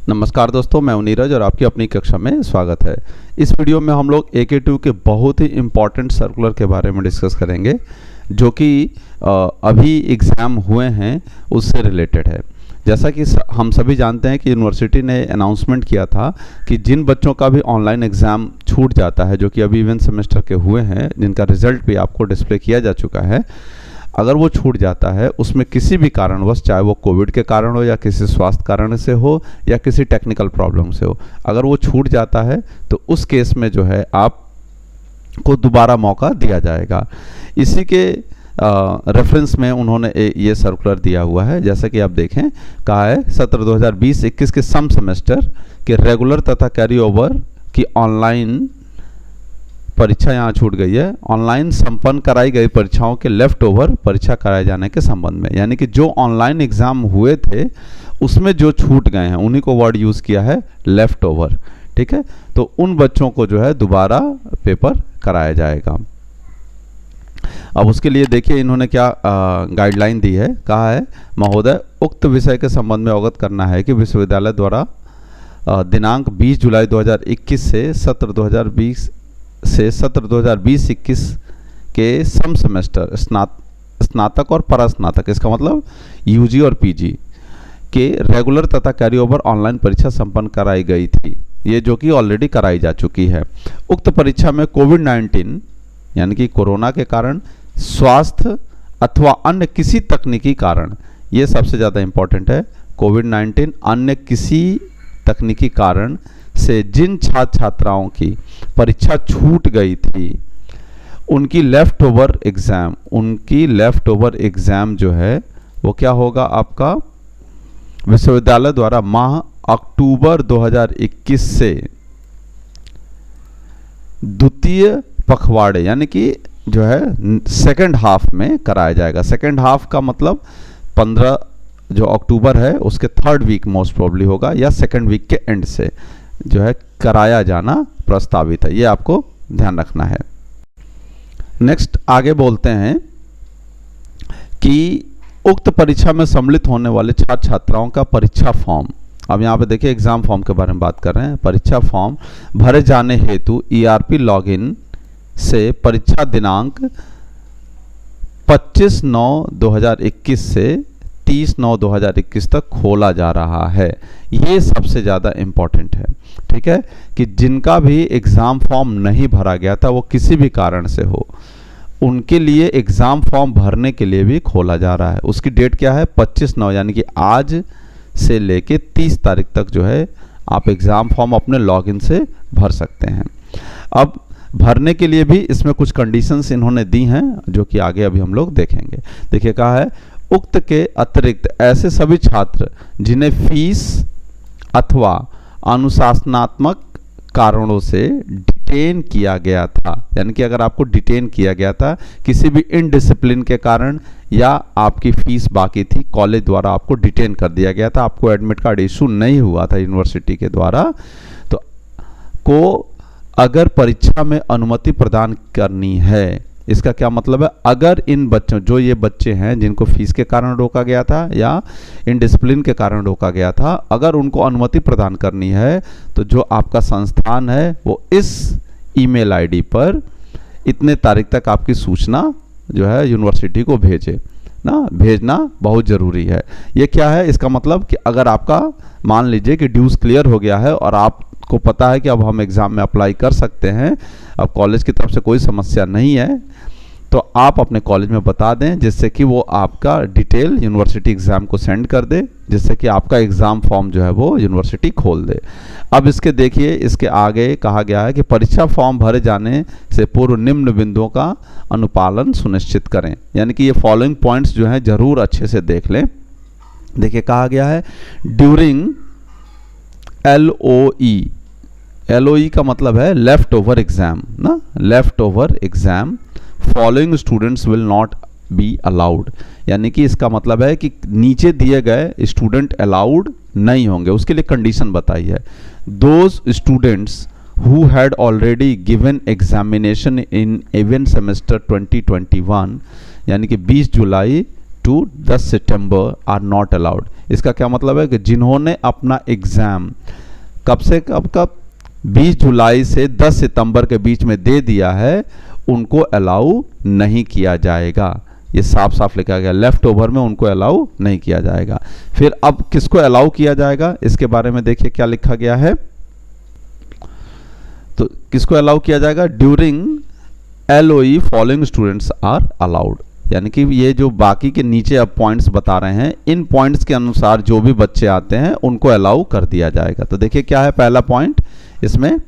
नमस्कार दोस्तों, मैं नीरज और आपकी अपनी कक्षा में स्वागत है। इस वीडियो में हम लोग AK2 के बहुत ही इम्पॉर्टेंट सर्कुलर के बारे में डिस्कस करेंगे जो कि अभी एग्ज़ाम हुए हैं उससे रिलेटेड है। जैसा कि हम सभी जानते हैं कि यूनिवर्सिटी ने अनाउंसमेंट किया था कि जिन बच्चों का भी ऑनलाइन एग्ज़ाम छूट जाता है, जो कि अभी इवेंट सेमेस्टर के हुए हैं, जिनका रिजल्ट भी आपको डिस्प्ले किया जा चुका है, अगर वो छूट जाता है उसमें किसी भी कारणवश, चाहे वो कोविड के कारण हो या किसी स्वास्थ्य कारण से हो या किसी टेक्निकल प्रॉब्लम से हो, अगर वो छूट जाता है तो उस केस में जो है आपको दोबारा मौका दिया जाएगा। इसी के रेफरेंस में उन्होंने ये सर्कुलर दिया हुआ है। जैसा कि आप देखें, कहा है सत्र 2020-21 के सम सेमेस्टर के रेगुलर तथा कैरी ओवर की ऑनलाइन परीक्षा यहाँ छूट गई है। ऑनलाइन संपन्न कराई गई परीक्षाओं के लेफ्ट ओवर परीक्षा कराए जाने के संबंध में, यानी कि जो ऑनलाइन एग्ज़ाम हुए थे उसमें जो छूट गए हैं उन्हीं को वर्ड यूज़ किया है लेफ्ट ओवर। ठीक है, तो उन बच्चों को जो है दोबारा पेपर कराया जाएगा। अब उसके लिए देखिए इन्होंने क्या गाइडलाइन दी है। कहा है, महोदय, उक्त विषय के संबंध में अवगत करना है कि विश्वविद्यालय द्वारा दिनांक 20 जुलाई 2021 से सत्र 2020-21 के सम सेमेस्टर स्नातक और परास्नातक, इसका मतलब यूजी और पीजी के रेगुलर तथा कैरी ओवर ऑनलाइन परीक्षा संपन्न कराई गई थी, ये जो कि ऑलरेडी कराई जा चुकी है। उक्त परीक्षा में कोविड-19 यानी कि कोरोना के कारण, स्वास्थ्य अथवा अन्य किसी तकनीकी कारण, ये सबसे ज़्यादा इम्पोर्टेंट है, कोविड-19 अन्य किसी तकनीकी कारण से जिन छात्र छात्राओं की परीक्षा छूट गई थी उनकी लेफ्ट ओवर एग्ज़ाम जो है वो क्या होगा, आपका विश्वविद्यालय द्वारा माह अक्टूबर 2021 से द्वितीय पखवाड़े यानी कि जो है सेकेंड हाफ में कराया जाएगा। सेकेंड हाफ का मतलब 15 जो अक्टूबर है उसके थर्ड वीक मोस्ट प्रोबेबली होगा या सेकेंड वीक के एंड से जो है कराया जाना प्रस्तावित है, ये आपको ध्यान रखना है। नेक्स्ट आगे बोलते हैं कि उक्त परीक्षा में सम्मिलित होने वाले छात्र छात्राओं का परीक्षा फॉर्म, अब यहाँ पे देखिए एग्जाम फॉर्म के बारे में बात कर रहे हैं। परीक्षा फॉर्म भरे जाने हेतु ERP लॉगिन से परीक्षा दिनांक 25/9/2021 से 30/9/2021 तक खोला जा रहा है। ये सबसे ज़्यादा इम्पॉर्टेंट है। ठीक है, कि जिनका भी एग्ज़ाम फॉर्म नहीं भरा गया था वो किसी भी कारण से हो, उनके लिए एग्ज़ाम फॉर्म भरने के लिए भी खोला जा रहा है। उसकी डेट क्या है, 25/9 यानी कि आज से लेके 30 तारीख तक जो है आप एग्ज़ाम फॉर्म अपने लॉगिन से भर सकते हैं। अब भरने के लिए भी इसमें कुछ कंडीशंस इन्होंने दी हैं जो कि आगे अभी हम लोग देखेंगे। देखिए, कहा है, उक्त के अतिरिक्त ऐसे सभी छात्र जिन्हें फीस अथवा अनुशासनात्मक कारणों से डिटेन किया गया था, यानी कि अगर आपको डिटेन किया गया था किसी भी इनडिसिप्लिन के कारण या आपकी फीस बाकी थी, कॉलेज द्वारा आपको डिटेन कर दिया गया था, आपको एडमिट कार्ड इशू नहीं हुआ था यूनिवर्सिटी के द्वारा, तो को अगर परीक्षा में अनुमति प्रदान करनी है, इसका क्या मतलब है, अगर इन बच्चों, जो ये बच्चे हैं जिनको फीस के कारण रोका गया था या इनडिसिप्लिन के कारण रोका गया था, अगर उनको अनुमति प्रदान करनी है तो जो आपका संस्थान है वो इस ईमेल आईडी पर इतने तारीख तक आपकी सूचना जो है यूनिवर्सिटी को भेजे ना, भेजना बहुत ज़रूरी है। ये क्या है, इसका मतलब कि अगर आपका मान लीजिए कि ड्यूज क्लियर हो गया है और आपको पता है कि अब हम एग्ज़ाम में अप्लाई कर सकते हैं, अब कॉलेज की तरफ से कोई समस्या नहीं है, तो आप अपने कॉलेज में बता दें जिससे कि वो आपका डिटेल यूनिवर्सिटी एग्ज़ाम को सेंड कर दे, जिससे कि आपका एग्ज़ाम फॉर्म जो है वो यूनिवर्सिटी खोल दे। अब इसके देखिए, इसके आगे कहा गया है कि परीक्षा फॉर्म भरे जाने से पूर्व निम्न बिंदुओं का अनुपालन सुनिश्चित करें, यानी कि ये फॉलोइंग पॉइंट्स जो हैं ज़रूर अच्छे से देख लें। देखिए, कहा गया है ड्यूरिंग LOE का मतलब है लेफ्ट ओवर एग्ज़ाम ना, left over exam following students will not be allowed, यानी कि इसका मतलब है कि नीचे दिए गए स्टूडेंट अलाउड नहीं होंगे। उसके लिए कंडीशन बताई है, those students who had already given examination in event semester 2021 यानी कि 20 जुलाई टू 10 सितंबर आर नॉट अलाउड। इसका क्या मतलब है कि जिन्होंने अपना एग्ज़ाम कब से कब 20 जुलाई से 10 सितंबर के बीच में दे दिया है, उनको अलाउ नहीं किया जाएगा। ये साफ साफ लिखा गया, लेफ्ट ओवर में उनको अलाउ नहीं किया जाएगा। फिर अब किसको अलाउ किया जाएगा, इसके बारे में देखिए क्या लिखा गया है। तो किसको अलाउ किया जाएगा, during LOE following students are allowed. यानी कि ये जो बाकी के नीचे अब पॉइंट्स बता रहे हैं, इन पॉइंट्स के अनुसार जो भी बच्चे आते हैं उनको अलाउ कर दिया जाएगा। तो देखिए क्या है पहला पॉइंट इसमें,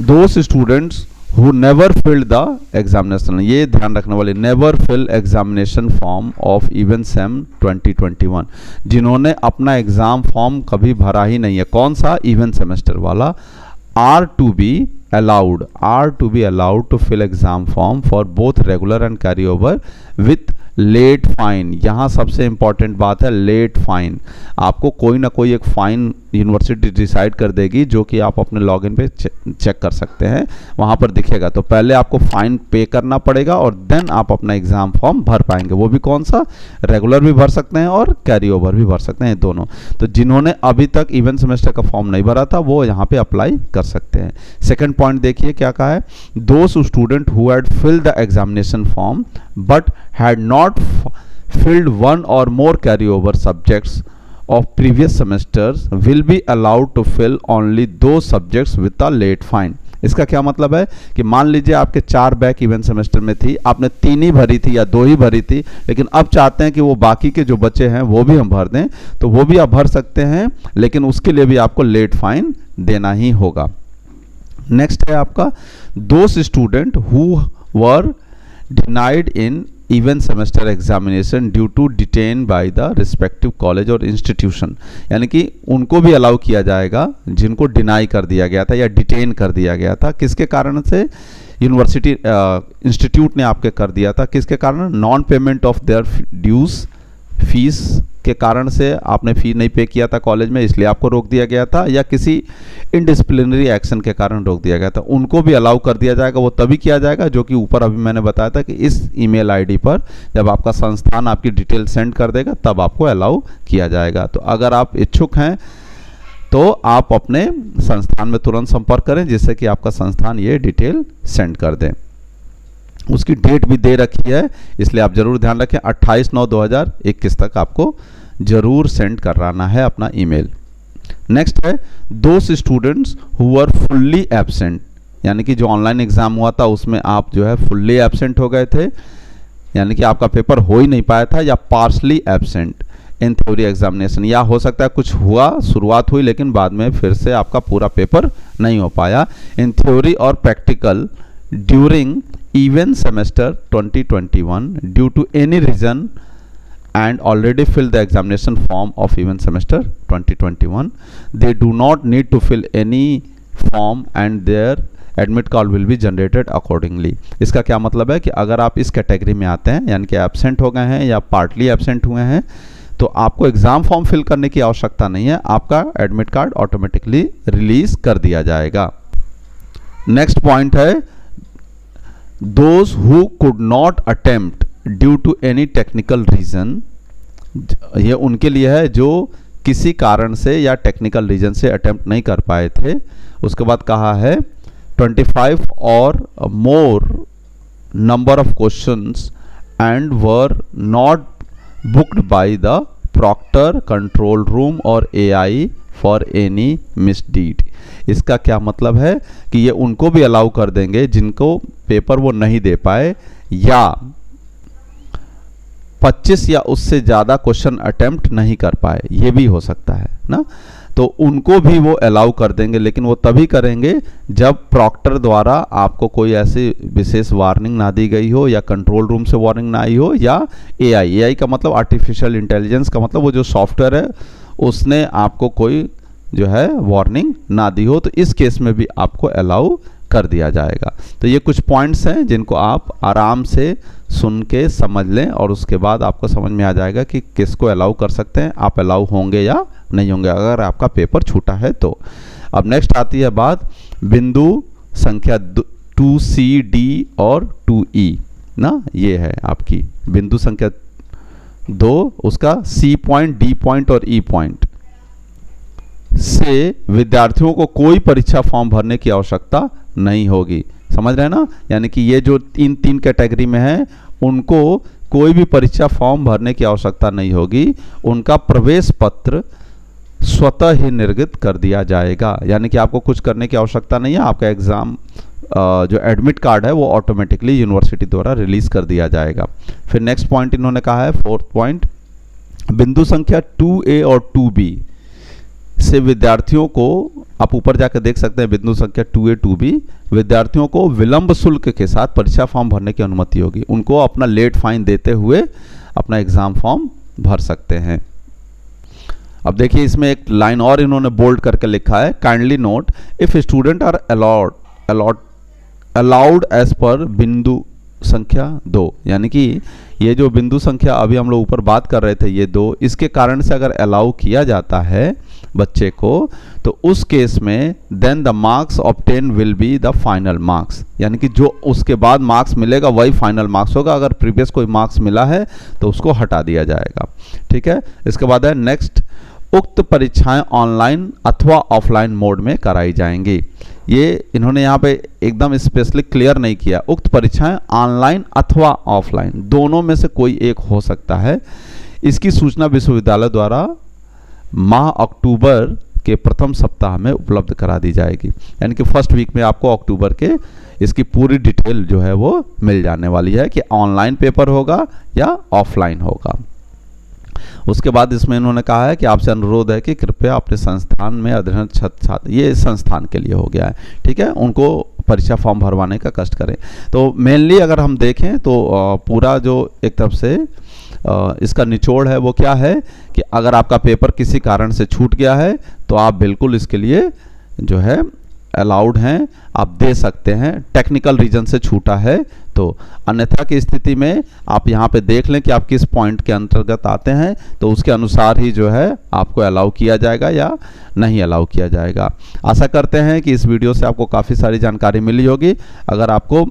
those students who never filled the examination, ये ध्यान रखने वाले, never fill examination form of even sem 2021, जिन्होंने अपना एग्जाम फॉर्म कभी भरा ही नहीं है, कौन सा, इवन सेमेस्टर वाला, are to be allowed to fill exam form for both regular and carryover with late fine. यहाँ सबसे इंपॉर्टेंट बात है लेट फाइन। आपको कोई ना कोई एक फाइन यूनिवर्सिटी डिसाइड कर देगी, जो कि आप अपने लॉगिन पे चेक कर सकते हैं, वहाँ पर दिखेगा। तो पहले आपको फाइन पे करना पड़ेगा और देन आप अपना एग्जाम फॉर्म भर पाएंगे। वो भी कौन सा, रेगुलर भी भर सकते हैं और कैरी ओवर भी भर सकते हैं, दोनों। तो जिन्होंने अभी तक इवन सेमेस्टर का फॉर्म नहीं भरा था वो यहाँ पे अप्लाई कर सकते हैं। सेकेंड पॉइंट देखिए क्या कहा है, those student who had filled the examination form but had not filled one or more carryover subjects of previous semesters will be allowed to fill only those subjects with a late fine। इसका क्या मतलब है कि मान लीजिए आपके 4 back event semester में थी, आपने 3 ही भरी थी या 2 ही भरी थी, लेकिन अब चाहते हैं कि वो बाकी के जो बच्चे हैं वो भी हम भर दें, तो वो भी आप भर सकते हैं, लेकिन उसके लिए भी आपको लेट फाइन देना ही होगा। नेक्स्ट है आपका, those student who were denied in even semester examination due to detain by the respective college और इंस्टीट्यूशन, यानी कि उनको भी अलाउ किया जाएगा जिनको डिनाई कर दिया गया था या डिटेन कर दिया गया था। किसके कारण से, यूनिवर्सिटी इंस्टीट्यूट ने आपके कर दिया था, किसके कारण, non payment of their dues, fees के कारण से आपने फी नहीं पे किया था कॉलेज में, इसलिए आपको रोक दिया गया था, या किसी इनडिसिप्लिनरी एक्शन के कारण रोक दिया गया था, उनको भी अलाउ कर दिया जाएगा। वो तभी किया जाएगा जो कि ऊपर अभी मैंने बताया था कि इस ईमेल आईडी पर जब आपका संस्थान आपकी डिटेल सेंड कर देगा तब आपको अलाउ किया जाएगा। तो अगर आप इच्छुक हैं तो आप अपने संस्थान में तुरंत संपर्क करें, जिससे कि आपका संस्थान ये डिटेल सेंड कर दें। उसकी डेट भी दे रखी है, इसलिए आप जरूर ध्यान रखें, 28/9/2021 तक आपको जरूर सेंड कराना है अपना ईमेल। नेक्स्ट है, those students who are fully absent, यानी कि जो ऑनलाइन एग्जाम हुआ था उसमें आप जो है फुल्ली एब्सेंट हो गए थे, यानी कि आपका पेपर हो ही नहीं पाया था, या partially absent in theory examination, या हो सकता है कुछ हुआ, शुरुआत हुई लेकिन बाद में फिर से आपका पूरा पेपर नहीं हो पाया, इन थ्योरी और practical during even semester 2021 due to any reason and already filled the examination form of even semester 2021, they do not need to fill any form and their admit card will be generated accordingly। इसका क्या मतलब है कि अगर आप इस category में आते हैं, यानी कि एब्सेंट हो गए हैं या पार्टली एब्सेंट हुए हैं, तो आपको एग्जाम फॉर्म फिल करने की आवश्यकता नहीं है, आपका एडमिट कार्ड ऑटोमेटिकली रिलीज कर दिया जाएगा। नेक्स्ट पॉइंट है, those who could not attempt due to any technical reason, ये उनके लिए है जो किसी कारण से या टेक्निकल रीजन से अटेम्प्ट नहीं कर पाए थे। उसके बाद कहा है 25 और more number of questions and were not booked by the proctor, control room और AI फॉर एनी मिसडीड। इसका क्या मतलब है कि ये उनको भी अलाउ कर देंगे जिनको पेपर वो नहीं दे पाए या 25 या उससे ज़्यादा क्वेश्चन अटेम्प्ट नहीं कर पाए, ये भी हो सकता है ना, तो उनको भी वो अलाउ कर देंगे, लेकिन वो तभी करेंगे जब प्रॉक्टर द्वारा आपको कोई ऐसी विशेष वार्निंग ना दी गई हो, या कंट्रोल रूम से वार्निंग ना आई हो, या AI का मतलब आर्टिफिशियल इंटेलिजेंस का मतलब वो जो सॉफ्टवेयर है उसने आपको कोई जो है वार्निंग ना दी हो, तो इस केस में भी आपको अलाउ कर दिया जाएगा। तो ये कुछ पॉइंट्स हैं जिनको आप आराम से सुन के समझ लें और उसके बाद आपको समझ में आ जाएगा कि किसको अलाउ कर सकते हैं, आप अलाउ होंगे या नहीं होंगे अगर आपका पेपर छूटा है तो। अब नेक्स्ट आती है बात बिंदु संख्या 2C, D और 2E ना, ये है आपकी बिंदु संख्या 2 उसका सी पॉइंट, डी पॉइंट और ई पॉइंट से विद्यार्थियों को कोई परीक्षा फॉर्म भरने की आवश्यकता नहीं होगी। समझ रहे हैं ना? यानी कि ये जो इन 3 कैटेगरी में है उनको कोई भी परीक्षा फॉर्म भरने की आवश्यकता नहीं होगी, उनका प्रवेश पत्र स्वतः ही निर्गत कर दिया जाएगा। यानी कि आपको कुछ करने की आवश्यकता नहीं है, आपका एग्ज़ाम जो एडमिट कार्ड है वो ऑटोमेटिकली यूनिवर्सिटी द्वारा रिलीज कर दिया जाएगा। फिर नेक्स्ट पॉइंट इन्होंने कहा है 4th पॉइंट, बिंदु संख्या 2A और 2B से विद्यार्थियों को, आप ऊपर जाकर देख सकते हैं बिंदु संख्या 2A 2B, विद्यार्थियों को विलंब शुल्क के साथ परीक्षा फॉर्म भरने की अनुमति होगी। उनको अपना लेट फाइन देते हुए अपना एग्जाम फॉर्म भर सकते हैं। अब देखिए इसमें एक लाइन और इन्होंने बोल्ड करके लिखा है, kindly note if student are allowed as per बिंदु संख्या 2, यानी कि ये जो बिंदु संख्या अभी हम लोग ऊपर बात कर रहे थे ये 2, इसके कारण से अगर अलाउ किया जाता है बच्चे को तो उस केस में then the marks obtain will be the final marks, यानी कि जो उसके बाद मार्क्स मिलेगा वही फाइनल मार्क्स होगा। अगर प्रीवियस कोई मार्क्स मिला है तो उसको हटा दिया जाएगा। ठीक है, इसके बाद है नेक्स्ट, उक्त परीक्षाएं ऑनलाइन अथवा ऑफलाइन मोड में कराई जाएंगी। ये इन्होंने यहाँ पे एकदम स्पेशली क्लियर नहीं किया, उक्त परीक्षाएं ऑनलाइन अथवा ऑफलाइन दोनों में से कोई एक हो सकता है। इसकी सूचना विश्वविद्यालय द्वारा माह अक्टूबर के प्रथम सप्ताह में उपलब्ध करा दी जाएगी, यानी कि फर्स्ट वीक में आपको अक्टूबर के इसकी पूरी डिटेल जो है वो मिल जाने वाली है कि ऑनलाइन पेपर होगा या ऑफलाइन होगा। उसके बाद इसमें इन्होंने कहा है कि आपसे अनुरोध है कि कृपया अपने संस्थान में अध्ययनरत छात्र, ये संस्थान के लिए हो गया है, ठीक है, उनको परीक्षा फॉर्म भरवाने का कष्ट करें। तो मेनली अगर हम देखें तो पूरा जो एक तरफ से इसका निचोड़ है वो क्या है कि अगर आपका पेपर किसी कारण से छूट गया है तो आप बिल्कुल इसके लिए जो है अलाउड हैं, आप दे सकते हैं। टेक्निकल रीजन से छूटा है तो, अन्यथा की स्थिति में आप यहाँ पे देख लें कि आप किस पॉइंट के अंतर्गत आते हैं, तो उसके अनुसार ही जो है आपको अलाउ किया जाएगा या नहीं अलाउ किया जाएगा। आशा करते हैं कि इस वीडियो से आपको काफ़ी सारी जानकारी मिली होगी। अगर आपको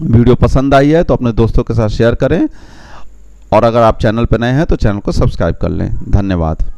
वीडियो पसंद आई है तो अपने दोस्तों के साथ शेयर करें, और अगर आप चैनल पर नए हैं तो चैनल को सब्सक्राइब कर लें। धन्यवाद।